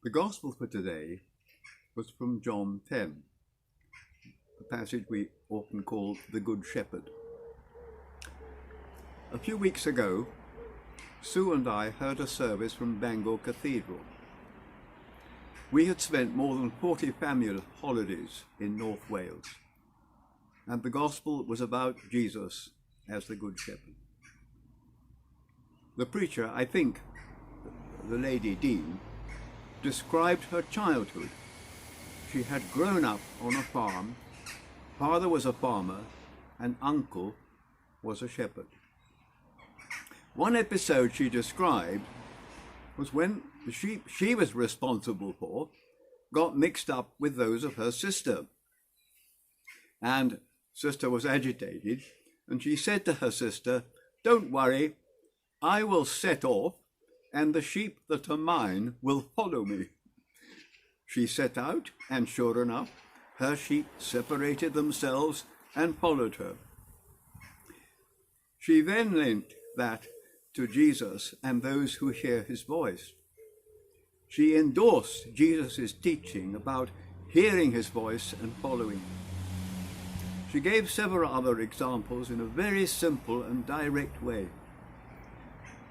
The Gospel for today was from John 10, the passage we often call the Good Shepherd. A few weeks ago, Sue and I heard a service from Bangor Cathedral. We had spent more than 40 family holidays in North Wales, and the Gospel was about Jesus as the Good Shepherd. The preacher, I think the Lady Dean, described her childhood. She had grown up on a farm, father was a farmer, and uncle was a shepherd. One episode she described was when the sheep she was responsible for got mixed up with those of her sister. And sister was agitated, and she said to her sister, "Don't worry, I will set off, and the sheep that are mine will follow me." She set out, and sure enough, her sheep separated themselves and followed her. She then linked that to Jesus and those who hear his voice. She endorsed Jesus' teaching about hearing his voice and following. She gave several other examples in a very simple and direct way.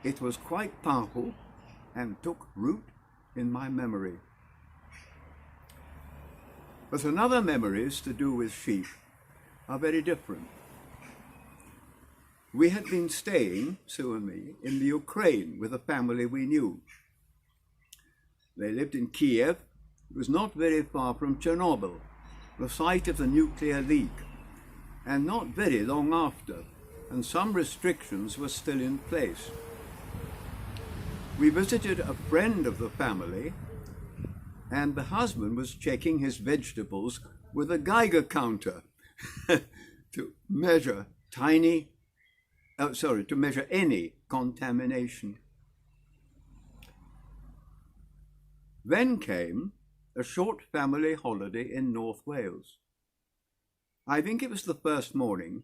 It was quite powerful and took root in my memory. But another memories to do with sheep are very different. We had been staying, Sue and me, in the Ukraine with a family we knew. They lived in Kiev. It was not very far from Chernobyl, the site of the nuclear leak, and not very long after, and some restrictions were still in place. We visited a friend of the family, and the husband was checking his vegetables with a Geiger counter to measure any contamination. Then came a short family holiday in North Wales. I think it was the first morning.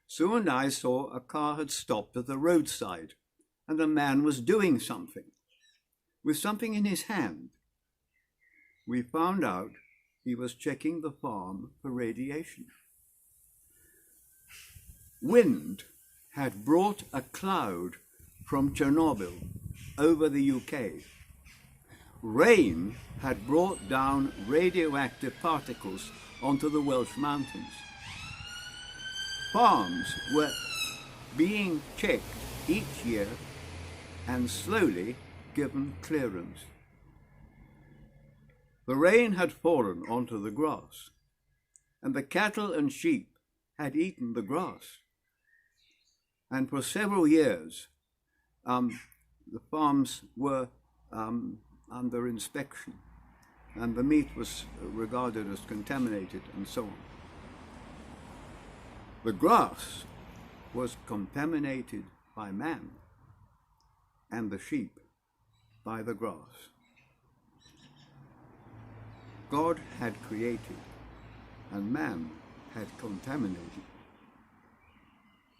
Sue and I saw a car had stopped at the roadside, and a man was doing something, with something in his hand. We found out he was checking the farm for radiation. Wind had brought a cloud from Chernobyl over the UK. Rain had brought down radioactive particles onto the Welsh mountains. Farms were being checked each year and slowly given clearance. The rain had fallen onto the grass, and the cattle and sheep had eaten the grass. And for several years, the farms were under inspection, and the meat was regarded as contaminated and so on. The grass was contaminated by man, and the sheep by the grass. God had created, and man had contaminated.